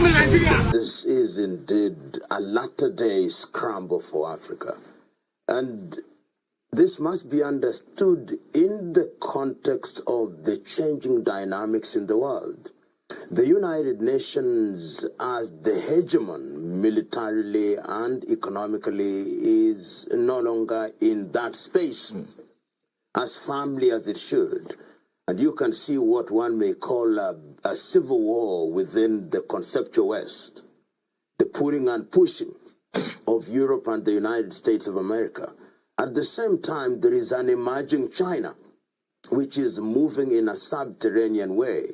This is indeed a latter-day scramble for Africa. And this must be understood in the context of the changing dynamics in the world. The United Nations, as the hegemon militarily and economically, is no longer in that space as firmly as it should. And you can see what one may call a civil war within the conceptual West, the pulling and pushing of Europe and the United States of America. At the same time, there is an emerging China, which is moving in a subterranean way.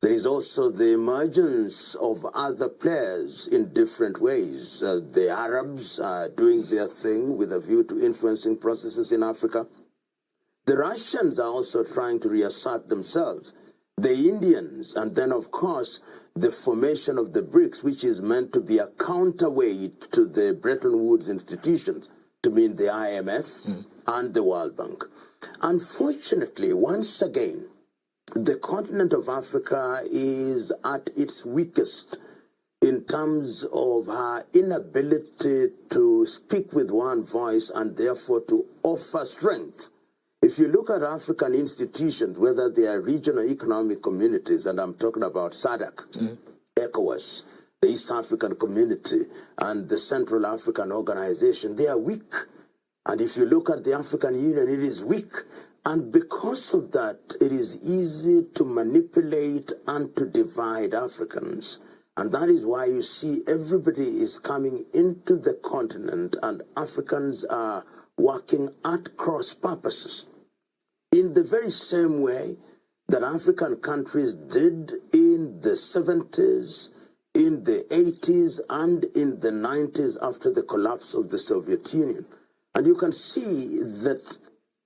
There is also the emergence of other players in different ways. The Arabs are doing their thing with a view to influencing processes in Africa. The Russians are also trying to reassert themselves. The Indians, and then, of course, the formation of the BRICS, which is meant to be a counterweight to the Bretton Woods institutions, to mean the IMF and the World Bank. Unfortunately, once again, the continent of Africa is at its weakest in terms of her inability to speak with one voice and therefore to offer strength. If you look at African institutions, whether they are regional economic communities, and I'm talking about SADC, ECOWAS, the East African Community, and the Central African Organization, they are weak. And if you look at the African Union, it is weak. And because of that, it is easy to manipulate and to divide Africans. And that is why you see everybody is coming into the continent and Africans are working at cross purposes. In the very same way that African countries did in the 70s, in the 80s, and in the 90s after the collapse of the Soviet Union. And you can see that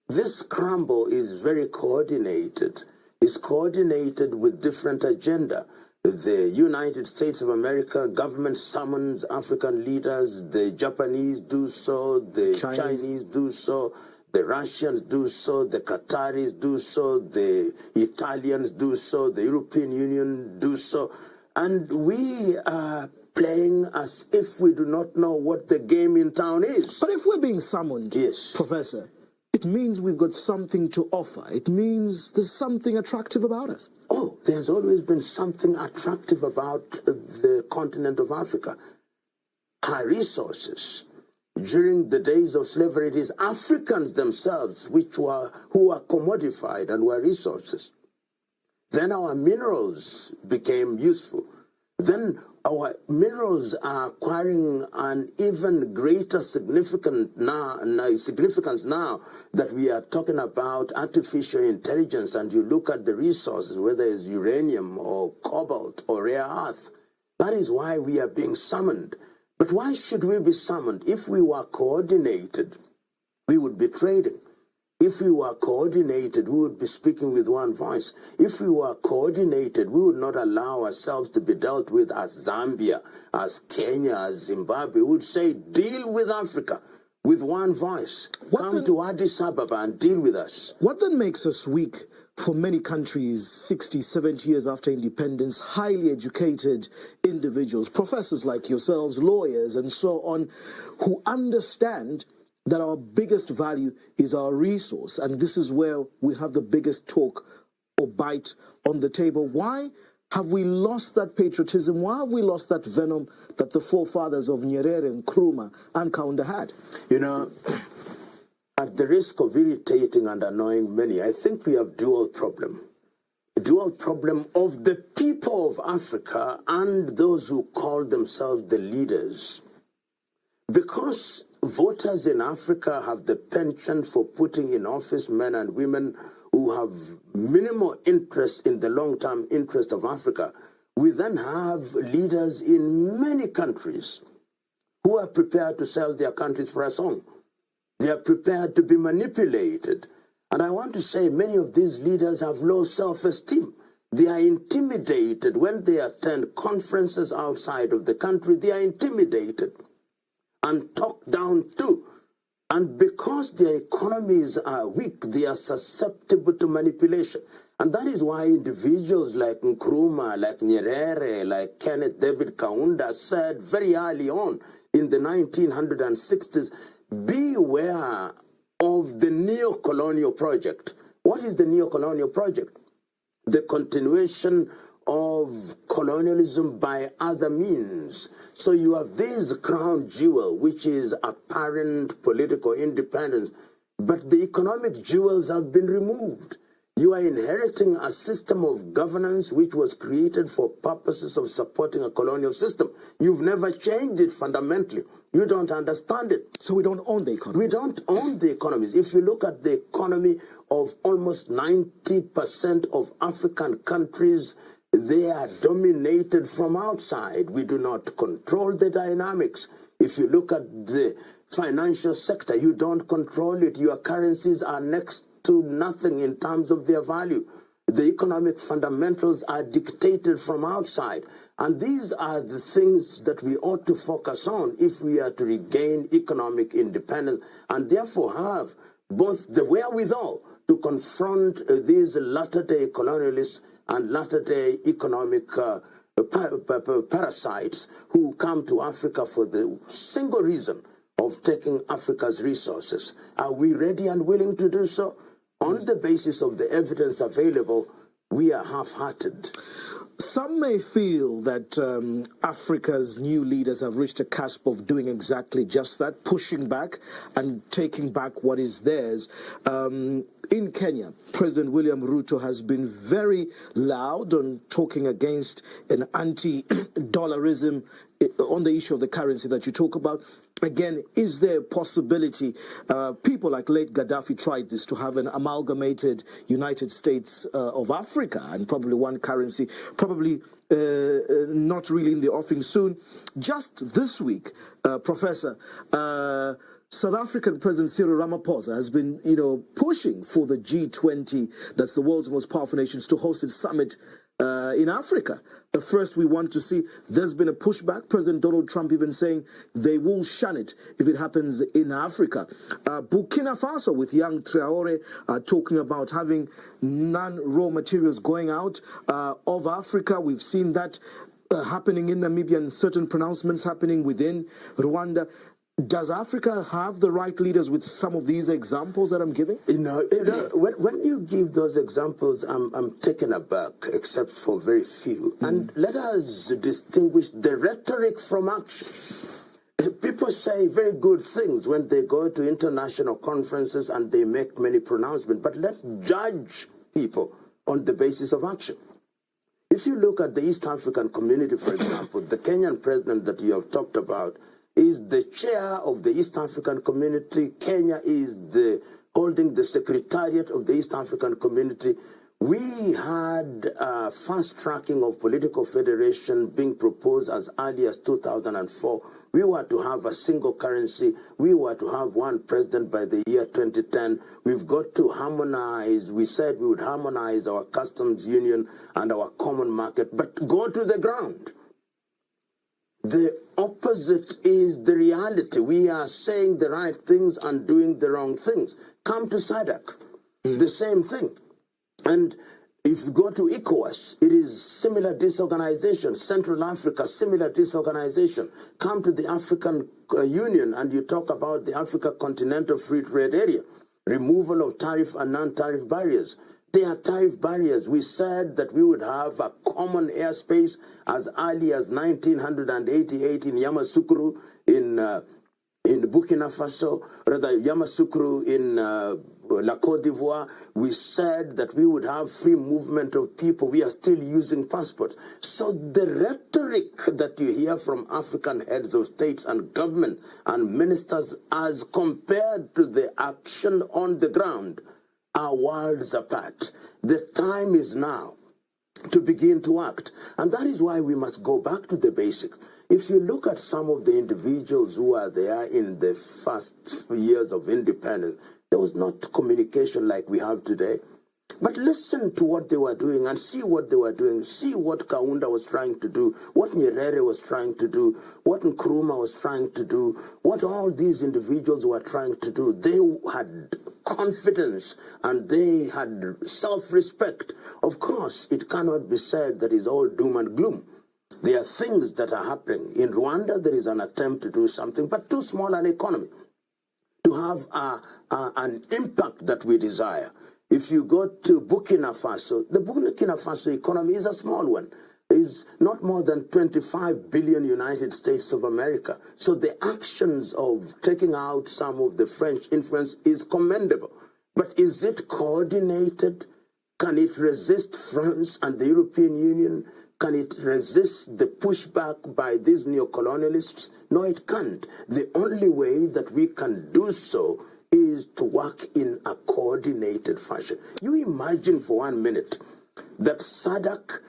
this scramble is very coordinated. It's coordinated with different agenda. The United States of America government summons African leaders. The Japanese do so. The Chinese do so. The Russians do so. The Qataris do so. The Italians do so. The European Union do so. And we are playing as if we do not know what the game in town is. But if we're being summoned, yes, Professor, it means we've got something to offer. It means there's something attractive about us. Oh, there's always been something attractive about the continent of Africa. Her resources. During the days of slavery, it is Africans themselves who are commodified and were resources. Then our minerals became useful. Then our minerals are acquiring an even greater significance now that we are talking about artificial intelligence, and you look at the resources, whether it's uranium or cobalt or rare earth. That is why we are being summoned. But why should we be summoned? If we were coordinated, we would be trading. If we were coordinated, we would be speaking with one voice. If we were coordinated, we would not allow ourselves to be dealt with as Zambia, as Kenya, as Zimbabwe. We would say, deal with Africa with one voice. Come to Addis Ababa and deal with us. What then makes us weak for many countries 60, 70 years after independence, highly educated individuals, professors like yourselves, lawyers and so on, who understand that our biggest value is our resource, and this is where we have the biggest talk or bite on the table? Why have we lost that patriotism? Why have we lost that venom that the forefathers of Nyerere and Nkrumah and Kaunda had? You know, at the risk of irritating and annoying many, I think we have dual problem. A dual problem of the people of Africa and those who call themselves the leaders. Because voters in Africa have the penchant for putting in office men and women who have minimal interest in the long-term interest of Africa, we then have leaders in many countries who are prepared to sell their countries for a song. They are prepared to be manipulated. And I want to say many of these leaders have low self-esteem. They are intimidated when they attend conferences outside of the country. They are intimidated and talked down to. And because their economies are weak, they are susceptible to manipulation. And that is why individuals like Nkrumah, like Nyerere, like Kenneth David Kaunda said very early on in the 1960s, beware of the neo-colonial project. What is the neo-colonial project? The continuation of colonialism by other means. So you have this crown jewel, which is apparent political independence, but the economic jewels have been removed. You are inheriting a system of governance which was created for purposes of supporting a colonial system. You've never changed it fundamentally. You don't understand it. So we don't own the economy. We don't own the economies. If you look at the economy of almost 90% of African countries, they are dominated from outside. We do not control the dynamics. If you look at the financial sector, you don't control it. Your currencies are next to nothing in terms of their value. The economic fundamentals are dictated from outside. And these are the things that we ought to focus on if we are to regain economic independence and therefore have both the wherewithal to confront these latter-day colonialists and latter-day economic parasites who come to Africa for the single reason of taking Africa's resources. Are we ready and willing to do so? On the basis of the evidence available, we are half-hearted. Some may feel that Africa's new leaders have reached a cusp of doing exactly just that, pushing back and taking back what is theirs. In Kenya, President William Ruto has been very loud on talking against an anti-dollarism on the issue of the currency that you talk about. Again, is there a possibility, people like late Gaddafi tried this, to have an amalgamated United States of Africa and probably one currency, probably not really in the offing soon. Just this week, Professor, South African President Cyril Ramaphosa has been, pushing for the G20, that's the world's most powerful nations, to host its summit in Africa. First, we want to see, there's been a pushback. President Donald Trump even saying they will shun it if it happens in Africa. Burkina Faso with young Traore talking about having non-raw materials going out of Africa. We've seen that happening in Namibia and certain pronouncements happening within Rwanda. Does Africa have the right leaders with some of these examples that I'm giving? When you give those examples, I'm taken aback, except for very few. And let us distinguish the rhetoric from action. People say very good things when they go to international conferences and they make many pronouncements, but let's judge people on the basis of action. If you look at the East African community, for example, the Kenyan president that you have talked about is the chair of the East African community. Kenya is holding the secretariat of the East African community. We had fast tracking of political federation being proposed as early as 2004. We were to have a single currency. We were to have one president by the year 2010. We've got to harmonize. We said we would harmonize our customs union and our common market, but go to the ground. The opposite is the reality. We are saying the right things and doing the wrong things. Come to SADC, the same thing. And if you go to ECOWAS, it is similar disorganization. Central Africa, similar disorganization. Come to the African Union and you talk about the Africa Continental Free Trade Area. Removal of tariff and non-tariff barriers. There are tariff barriers. We said that we would have a common airspace as early as 1988 in Yamoussoukro in Burkina Faso, rather Yamoussoukro in La Côte d'Ivoire. We said that we would have free movement of people. We are still using passports. So the rhetoric that you hear from African heads of states and government and ministers as compared to the action on the ground are worlds apart. The time is now to begin to act. And that is why we must go back to the basics. If you look at some of the individuals who are there in the first years of independence, there was not communication like we have today. But listen to what they were doing and see what they were doing. See what Kaunda was trying to do, what Nyerere was trying to do, what Nkrumah was trying to do, what all these individuals were trying to do. They had confidence and they had self-respect. Of course, it cannot be said that it's all doom and gloom. There are things that are happening. In Rwanda, there is an attempt to do something, but too small an economy to have an impact that we desire. If you go to Burkina Faso, the Burkina Faso economy is a small one. It's not more than 25 billion United States of America. So the actions of taking out some of the French influence is commendable. But is it coordinated? Can it resist France and the European Union? Can it resist the pushback by these neo-colonialists? No, it can't. The only way that we can do so is to work in a coordinated fashion. You imagine for 1 minute that SADC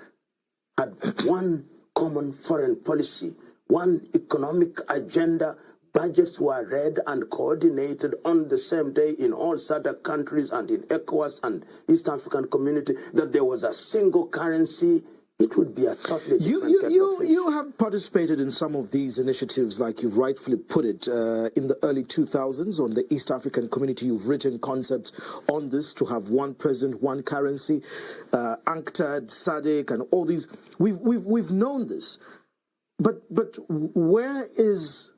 had one common foreign policy, one economic agenda. Budgets were read and coordinated on the same day in all SADC countries and in ECOWAS and East African Community, that there was a single currency. It would be a totally different kettle of fish. You have participated in some of these initiatives, like you've rightfully put it, in the early 2000s on the East African Community. You've written concepts on this to have one president, one currency, UNCTAD, SADC, and all these. We've known this, but where is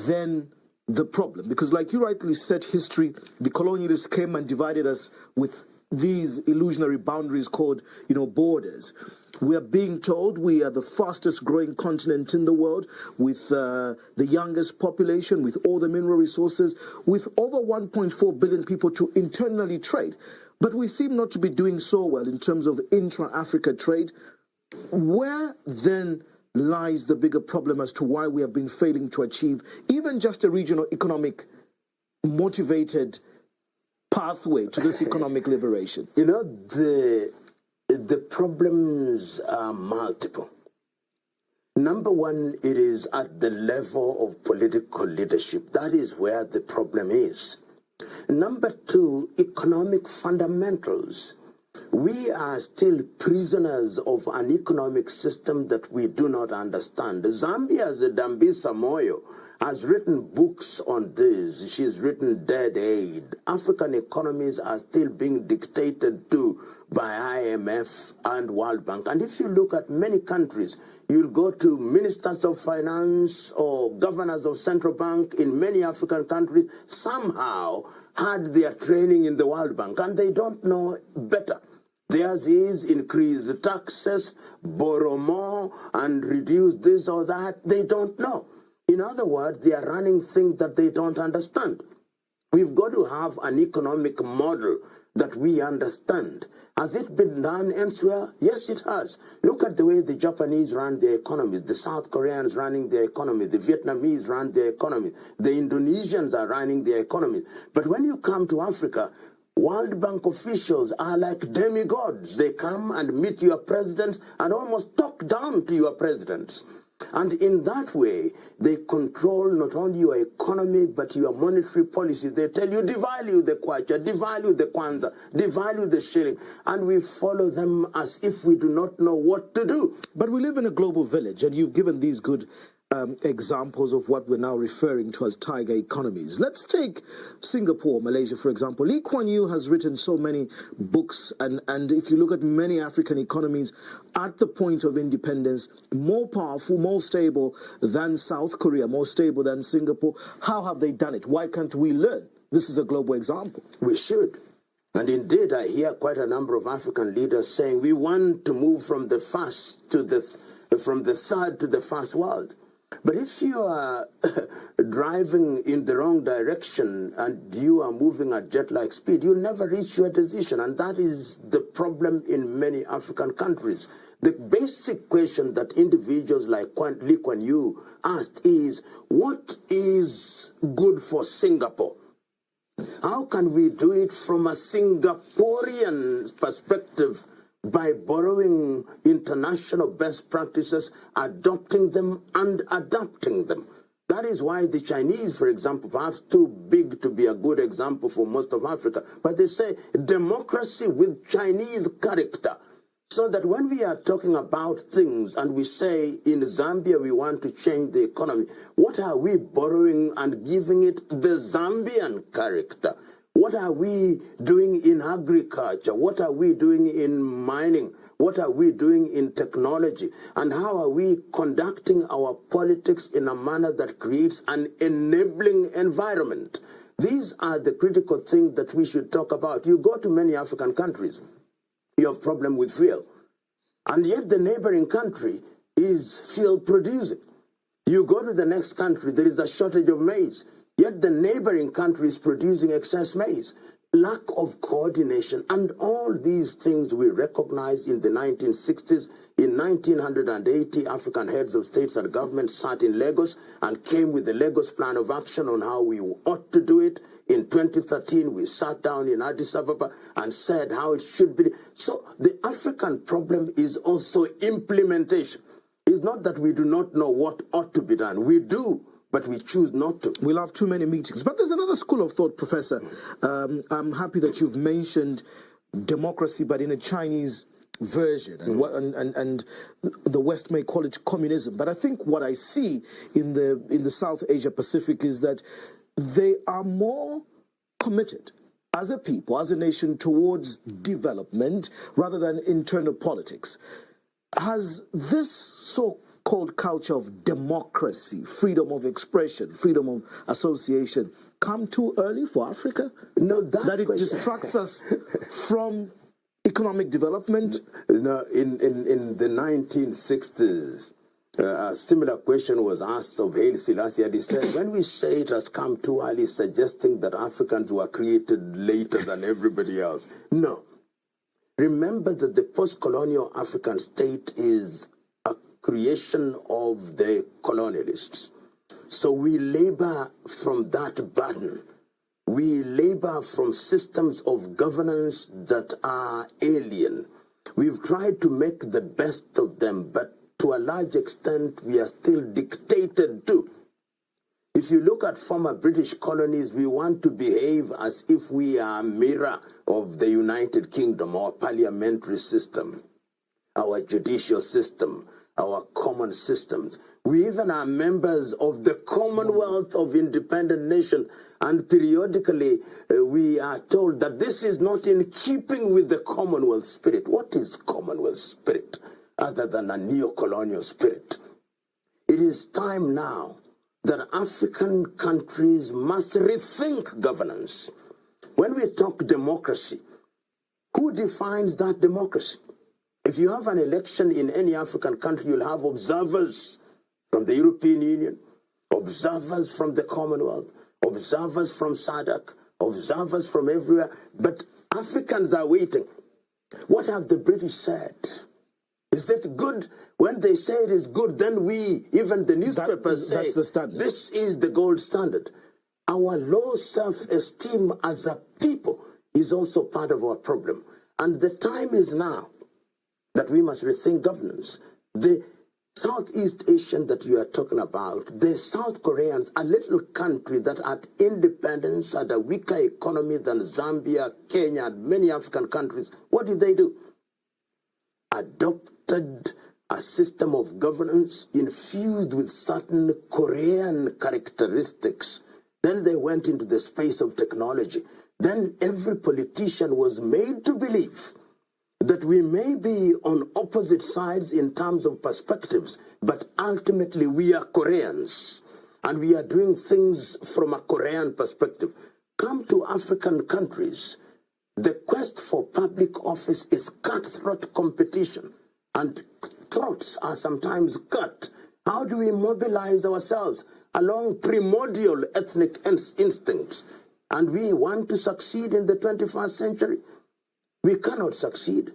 then the problem? Because, like you rightly said, history, the colonialists came and divided us with these illusionary boundaries called, borders. We are being told we are the fastest growing continent in the world, with the youngest population, with all the mineral resources, with over 1.4 billion people to internally trade. But we seem not to be doing so well in terms of intra-Africa trade. Where then lies the bigger problem as to why we have been failing to achieve even just a regional economic motivated pathway to this economic liberation? The problems are multiple. Number one, it is at the level of political leadership. That is where the problem is. Number two, economic fundamentals. We are still prisoners of an economic system that we do not understand. Zambia's Dambisa Moyo has written books on this. She's written Dead Aid. African economies are still being dictated to by IMF and World Bank. And if you look at many countries, you'll go to ministers of finance or governors of central bank in many African countries, somehow had their training in the World Bank, and they don't know better. Theirs is increase taxes, borrow more, and reduce this or that. They don't know. In other words, they are running things that they don't understand. We've got to have an economic model that we understand. Has it been done elsewhere? Yes, it has. Look at the way the Japanese run their economies, the South Koreans running their economy, the Vietnamese run their economy, the Indonesians are running their economy. But when you come to Africa, World Bank officials are like demigods. They come and meet your presidents and almost talk down to your presidents. And in that way, they control not only your economy, but your monetary policy. They tell you, devalue the kwacha, devalue the kwanza, devalue the shilling. And we follow them as if we do not know what to do. But we live in a global village, and you've given these good examples of what we're now referring to as tiger economies. Let's take Singapore, Malaysia, for example. Lee Kuan Yew has written so many books, and if you look at many African economies at the point of independence, more powerful, more stable than South Korea, more stable than Singapore. How have they done it? Why can't we learn? This is a global example. We should. And indeed, I hear quite a number of African leaders saying we want to move from the third to the first world. But if you are driving in the wrong direction and you are moving at jet-like speed, you'll never reach your decision. And that is the problem in many African countries. The basic question that individuals like Lee Kuan Yew asked is, what is good for Singapore? How can we do it from a Singaporean perspective? By borrowing international best practices, adopting them and adapting them. That is why the Chinese, for example, perhaps too big to be a good example for most of Africa, but they say democracy with Chinese character. So that when we are talking about things and we say in Zambia we want to change the economy, what are we borrowing and giving it the Zambian character? What are we doing in agriculture? What are we doing in mining? What are we doing in technology? And how are we conducting our politics in a manner that creates an enabling environment? These are the critical things that we should talk about. You go to many African countries, you have problem with fuel. And yet the neighboring country is fuel producing. You go to the next country, there is a shortage of maize. Yet the neighboring country is producing excess maize. Lack of coordination, and all these things we recognized in the 1960s. In 1980, African heads of states and governments sat in Lagos and came with the Lagos Plan of Action on how we ought to do it. In 2013, we sat down in Addis Ababa and said how it should be. So the African problem is also implementation. It's not that we do not know what ought to be done. We do, but we choose not to. We'll have too many meetings. But there's another school of thought, Professor. I'm happy that you've mentioned democracy, but in a Chinese version. And the West may call it communism. But I think what I see in the South Asia Pacific is that they are more committed as a people, as a nation, towards development rather than internal politics. Has this so-called culture of democracy, freedom of expression, freedom of association, come too early for Africa? No, that it distracts us from economic development? No, in the 1960s, a similar question was asked of Haile Selassie, and he said, when we say it has come too early, suggesting that Africans were created later than everybody else. No. Remember that the post-colonial African state is a creation of the colonialists. So we labor from that burden. We labor from systems of governance that are alien. We've tried to make the best of them, but to a large extent, we are still dictated to. If you look at former British colonies, we want to behave as if we are a mirror of the United Kingdom, our parliamentary system, our judicial system, our common systems. We even are members of the Commonwealth of Independent Nations, and periodically we are told that this is not in keeping with the Commonwealth spirit. What is Commonwealth spirit other than a neo-colonial spirit? It is time now that African countries must rethink governance. When we talk democracy, who defines that democracy? If you have an election in any African country, you'll have observers from the European Union, observers from the Commonwealth, observers from SADC, observers from everywhere. But Africans are waiting. What have the British said? Is it good? When they say it is good, then we, even the newspapers say, that's the standard. This is the gold standard. Our low self-esteem as a people is also part of our problem. And the time is now that we must rethink governance. The Southeast Asian that you are talking about, the South Koreans, a little country that at independence had a weaker economy than Zambia, Kenya, and many African countries, what did they do? Adopted a system of governance infused with certain Korean characteristics. Then they went into the space of technology. Then every politician was made to believe that we may be on opposite sides in terms of perspectives, but ultimately we are Koreans, and we are doing things from a Korean perspective. Come to African countries. The quest for public office is cutthroat competition, and throats are sometimes cut. How do we mobilize ourselves along primordial ethnic instincts? And we want to succeed in the 21st century? We cannot succeed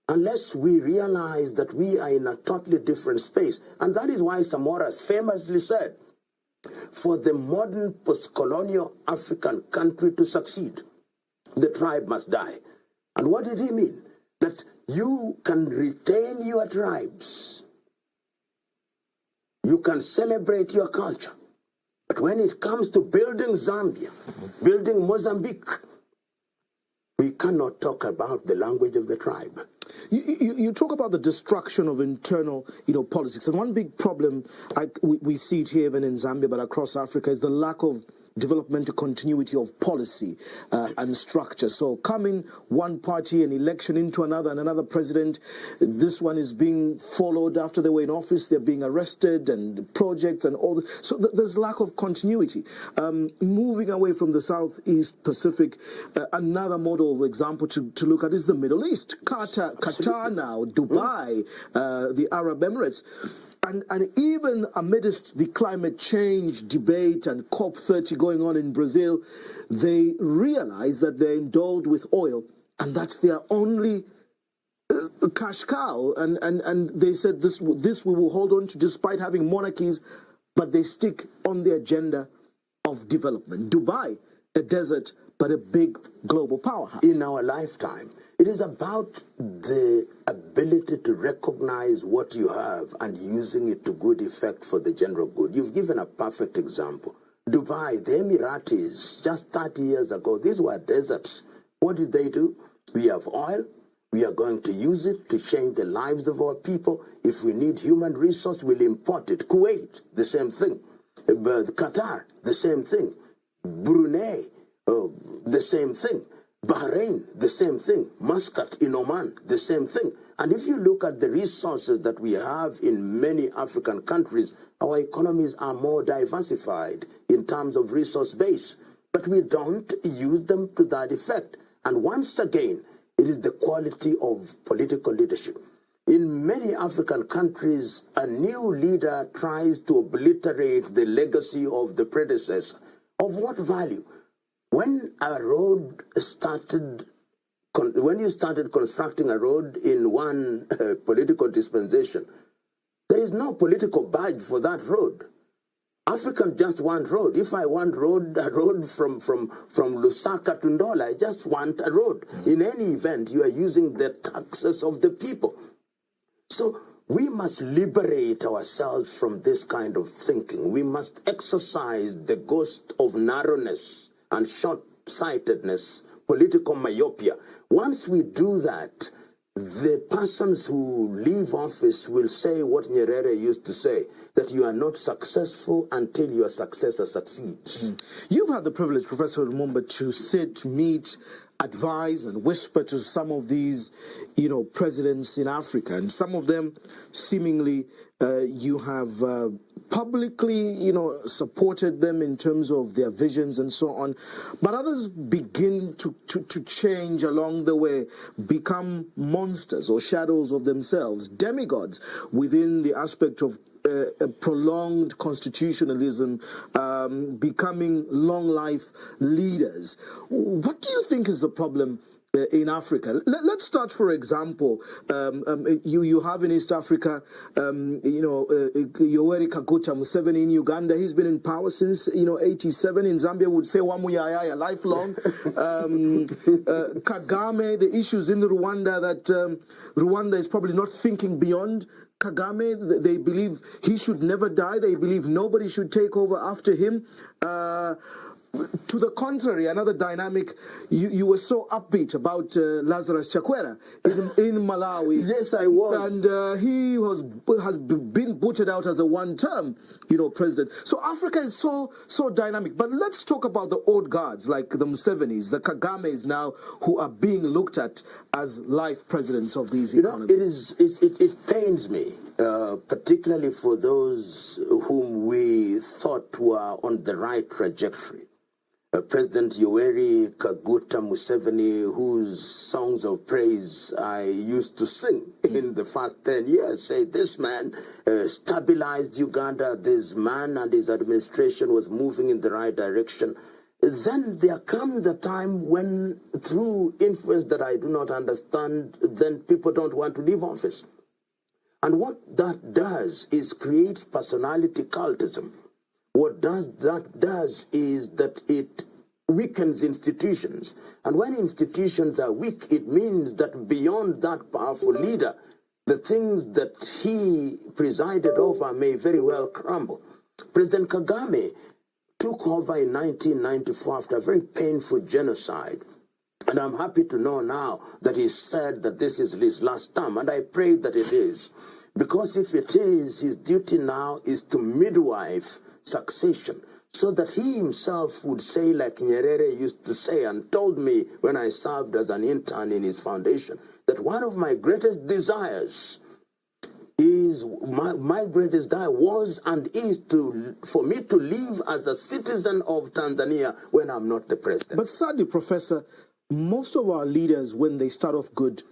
unless we realize that we are in a totally different space. And that is why Samora famously said, for the modern post-colonial African country to succeed, the tribe must die. And what did he mean? That you can retain your tribes. You can celebrate your culture. But when it comes to building Zambia, building Mozambique, we cannot talk about the language of the tribe. You talk about the destruction of internal, politics, and one big problem we see it here even in Zambia, but across Africa, is the lack of developmental continuity of policy and structure. So coming one party, an election into another, and another president, this one is being followed after they were in office, they're being arrested, and projects and all. So there's lack of continuity. Moving away from the Southeast Pacific, another model of example to look at is the Middle East. Qatar now, Dubai, the Arab Emirates. And even amidst the climate change debate and COP30 going on in Brazil, they realize that they're endowed with oil, and that's their only cash cow. And they said this we will hold on to despite having monarchies, but they stick on the agenda of development. Dubai, a desert, but a big global powerhouse. In our lifetime, it is about the ability to recognize what you have and using it to good effect for the general good. You've given a perfect example. Dubai, the Emiratis, just 30 years ago, these were deserts. What did they do? We have oil. We are going to use it to change the lives of our people. If we need human resource, we'll import it. Kuwait, the same thing. Qatar, the same thing. Brunei, the same thing. Bahrain, the same thing. Muscat in Oman, the same thing. And if you look at the resources that we have in many African countries, our economies are more diversified in terms of resource base. But we don't use them to that effect. And once again, it is the quality of political leadership. In many African countries, a new leader tries to obliterate the legacy of the predecessor. Of what value? When you started constructing a road in one political dispensation, there is no political badge for that road. Africans just want road. If I want a road from Lusaka to Ndola, I just want a road. In any event, you are using the taxes of the people. So we must liberate ourselves from this kind of thinking. We must exercise the ghost of narrowness and short-sightedness, political myopia. Once we do that, the persons who leave office will say what Nyerere used to say, that you are not successful until your successor succeeds. You've had the privilege, Professor Lumumba, to sit, meet, advise and whisper to some of these, presidents in Africa, and some of them seemingly you have publicly, supported them in terms of their visions and so on. But others begin to change along the way, become monsters or shadows of themselves, demigods within the aspect of prolonged constitutionalism, becoming long life leaders. What do you think is the problem in Africa? Let's start, for example, you have in East Africa, Yoweri Kaguta Museveni in Uganda. He's been in power since 87. In Zambia, would say Wamuyaya, lifelong. Kagame, the issues in Rwanda that Rwanda is probably not thinking beyond Kagame. They believe he should never die. They believe nobody should take over after him. To the contrary, another dynamic, you were so upbeat about Lazarus Chakwera in Malawi. Yes, I was. And he has been booted out as a one-term, president. So Africa is so dynamic. But let's talk about the old guards, like the Musevenis, the Kagames now, who are being looked at as life presidents of these economies. It pains me, particularly for those whom we thought were on the right trajectory. President Yoweri Kaguta Museveni, whose songs of praise I used to sing in the first 10 years, say this man stabilized Uganda, this man and his administration was moving in the right direction. Then there comes a time when, through influence that I do not understand, then people don't want to leave office. And what that does is creates personality cultism. What that does is that it weakens institutions. And when institutions are weak, it means that beyond that powerful leader, the things that he presided over may very well crumble. President Kagame took over in 1994 after a very painful genocide. And I'm happy to know now that he said that this is his last term, and I pray that it is. Because if it is, his duty now is to midwife succession, so that he himself would say, like Nyerere used to say and told me when I served as an intern in his foundation, that one of my greatest desires is, my greatest desire was and is for me to live as a citizen of Tanzania when I'm not the president. But sadly, Professor, most of our leaders, when they start off good,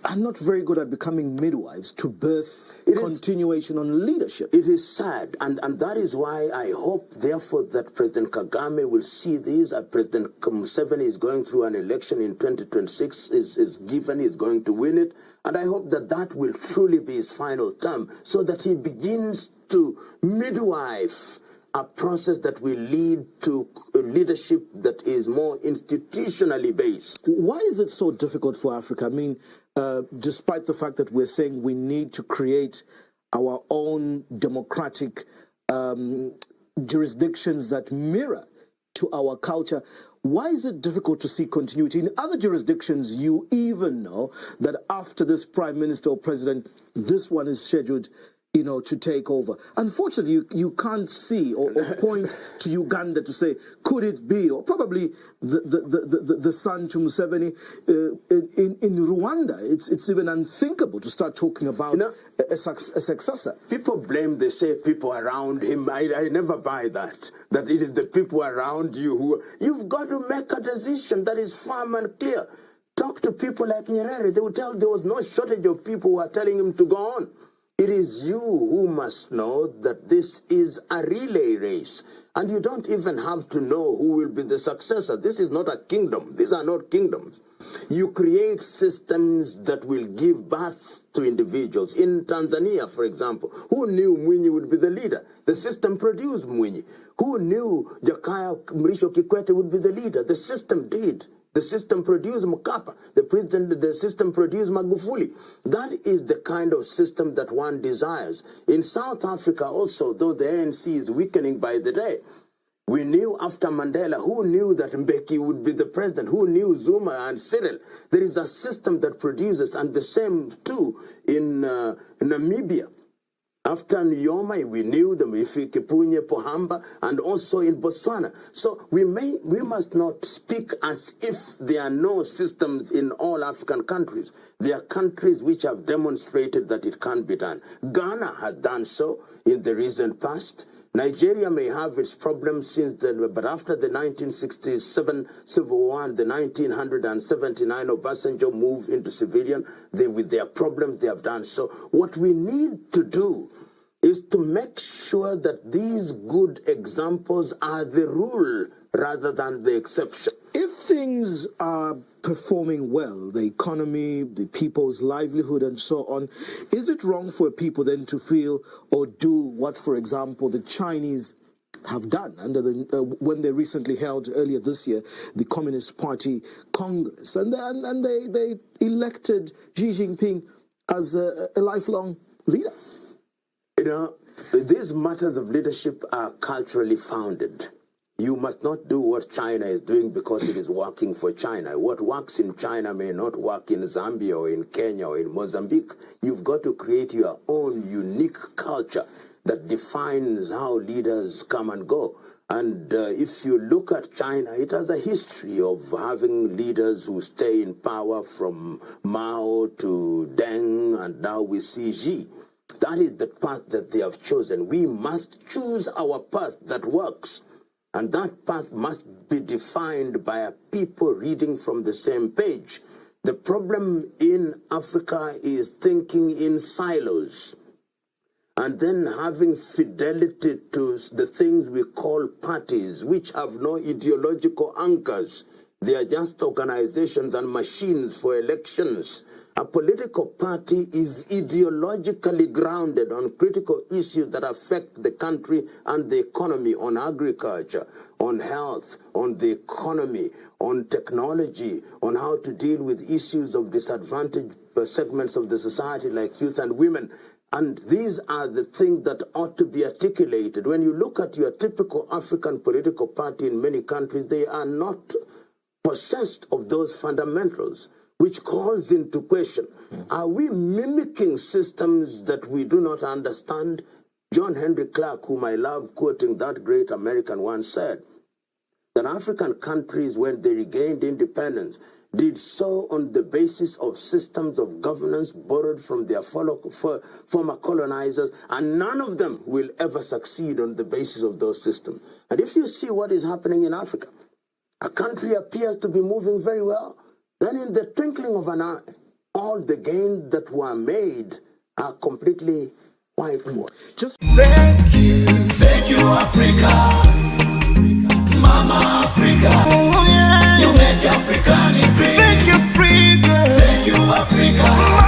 are not very good at becoming midwives to birth continuation on leadership. It is sad, and that is why I hope, therefore, that President Kagame will see this. President Museveni is going through an election in 2026, is given, he's going to win it, and I hope that that will truly be his final term, so that he begins to midwife a process that will lead to leadership that is more institutionally based. Why is it so difficult for Africa? I mean, despite the fact that we're saying we need to create our own democratic jurisdictions that mirror to our culture, why is it difficult to see continuity? In other jurisdictions, you even know that after this prime minister or president, this one is scheduled, you know, to take over. Unfortunately, you can't see or point to Uganda to say, could it be, or probably the son to Museveni in Rwanda. It's even unthinkable to start talking about a successor. People blame, they say, people around him. I never buy that it is the people around you who... You've got to make a decision that is firm and clear. Talk to people like Nyerere. They will tell there was no shortage of people who are telling him to go on. It is you who must know that this is a relay race. And you don't even have to know who will be the successor. This is not a kingdom. These are not kingdoms. You create systems that will give birth to individuals. In Tanzania, for example, who knew Mwinyi would be the leader? The system produced Mwinyi. Who knew Jakaya Mrisho Kikwete would be the leader? The system did. The system produced Mkapa. The system produced Magufuli. That is the kind of system that one desires. In South Africa also, though the ANC is weakening by the day, we knew after Mandela, who knew that Mbeki would be the president? Who knew Zuma and Cyril? There is a system that produces, and the same too in Namibia. After Nyoma, we knew them, Kipunye, Pohamba, and also in Botswana. So we must not speak as if there are no systems in all African countries. There are countries which have demonstrated that it can be done. Ghana has done so in the recent past. Nigeria may have its problems since then, but after the 1967 Civil War and the 1979 Obasanjo move into civilian, with their problems, they have done so. What we need to do is to make sure that these good examples are the rule rather than the exception. If things are performing well, the economy, the people's livelihood and so on, is it wrong for people then to feel or do what, for example, the Chinese have done under when they recently held earlier this year the Communist Party Congress, and they elected Xi Jinping as a lifelong leader? You know, these matters of leadership are culturally founded. You must not do what China is doing because it is working for China. What works in China may not work in Zambia or in Kenya or in Mozambique. You've got to create your own unique culture that defines how leaders come and go. And if you look at China, it has a history of having leaders who stay in power, from Mao to Deng, and now we see Xi. That is the path that they have chosen. We must choose our path that works. And that path must be defined by a people reading from the same page. The problem in Africa is thinking in silos and then having fidelity to the things we call parties, which have no ideological anchors. They are just organizations and machines for elections. A political party is ideologically grounded on critical issues that affect the country and the economy, on agriculture, on health, on the economy, on technology, on how to deal with issues of disadvantaged segments of the society like youth and women. And these are the things that ought to be articulated. When you look at your typical African political party in many countries, they are not possessed of those fundamentals. which calls into question, are we mimicking systems that we do not understand? John Henry Clark, whom I love quoting that great American, once said that African countries, when they regained independence, did so on the basis of systems of governance borrowed from their former colonizers, and none of them will ever succeed on the basis of those systems. And if you see what is happening in Africa, a country appears to be moving very well, then in the twinkling of an eye, all the gains that were made are completely whitewashed. Just thank you, Africa, Mama Africa. Oh, yeah. You make African great. Thank you, freedom. Thank you, Africa.